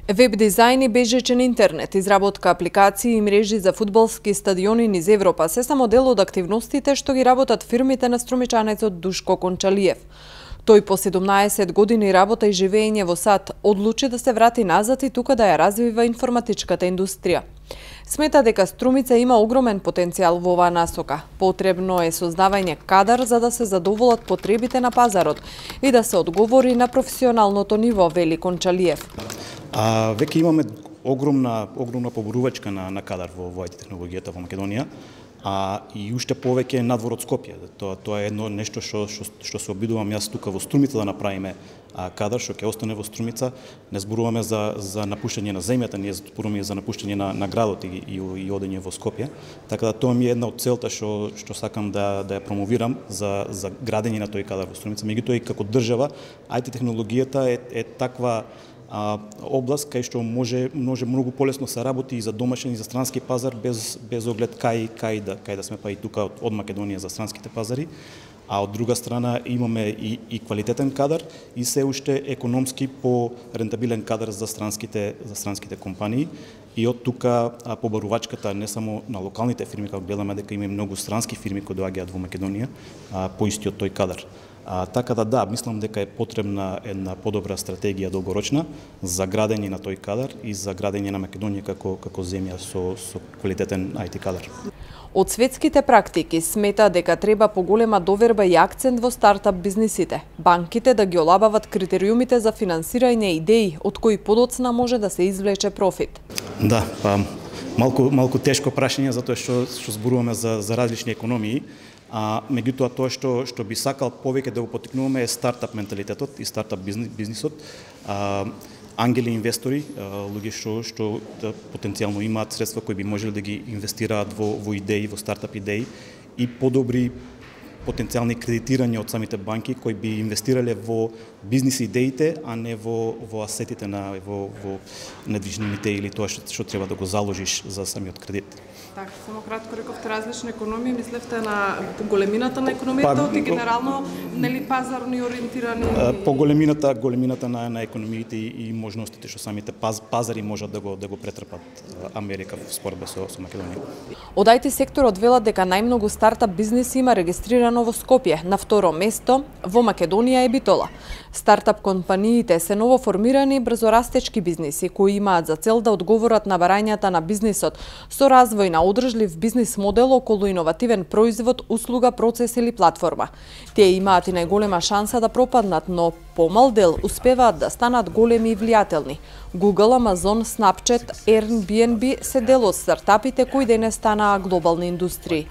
Веб дизајн и бежичен интернет, изработка апликации и мрежи за фудбалски стадиони низ Европа се само дел од активностите што ги работат фирмите на струмичанецот Душко Кончалиев. Тој по 17 години работа и живење во САД одлучи да се врати назад и тука да ја развива информатичката индустрија. Смета дека Струмица има огромен потенцијал во оваа насока. Потребно е создавање кадар за да се задоволат потребите на пазарот и да се одговори на професионалното ниво, вели Кончалиев. Веќе имаме огромна поборувачка на кадар во IT технологијата во Македонија, и уште повеќе надвор од Скопје. Тоа е едно нешто што се обидувам јас тука во Струмица да направиме кадар што ќе остане во Струмица. Не зборуваме за напуштање на земјата, ние зборуваме за напуштање на градот и одење во Скопје. Така да тоа ми е една од целта што сакам да ја промовирам за градење на тој кадар во Струмица. Меѓутоа и како држава IT технологијата е таква област кај што може многу полесно се работи и за домашен и за странски пазар без оглед кај да сме, па и тука од Македонија за странските пазари. А од друга страна имаме и квалитетен кадар и се уште економски рентабилен кадар за странските компании. И од тука побарувачката не само на локалните фирми, како гледаме дека има и многу странски фирми кои доаѓаат во Македонија по истиот тој кадар. Така да, мислам дека е потребна една подобра стратегија долгорочна за градење на тој кадар и за градење на Македонија како земја со квалитетен IT кадар. Од светските практики смета дека треба поголема доверба и акцент во стартап бизнисите. Банките да ги олабават критериумите за финансирање идеи од кои подоцна може да се извлече профит. Да, малку тешко прашање затоа што зборуваме за различни економии. Меѓутоа тоа што би сакал повеќе да го поттикнуваме е стартап менталитетот и стартап бизнисот. Ангели инвестори, луѓе што потенцијално имаат средства кои би можеле да ги инвестираат во идеи, во стартап идеи и подобри потенцијални кредитирања од самите банки кои би инвестирале во бизнис идеите, а не во асетите во недвижнимите или тоа што треба да го заложиш за самиот кредит. Така, само кратко рековте различни економии, мислевте на големината на економијата и генерално нели пазарни ориентирани? Големината на економиите и можностите што самите пазари можат да го претрпат Америка во споредба со Македонија. Од IT секторот велат дека најмногу стартап бизнис има регистрирано во Скопје, на второ место во Македонија е Битола. Стартап компаниите се новоформирани брзорастечки бизниси кои имаат за цел да одговорат на барањата на бизнисот со развој на одржлив бизнис модел околу иновативен производ, услуга, процес или платформа. Тие имаат и најголема шанса да пропаднат, но помал дел успеваат да станат големи и влијателни. Google, Amazon, Snapchat, Airbnb се дел од стартапите кои денес станаа глобални индустрии.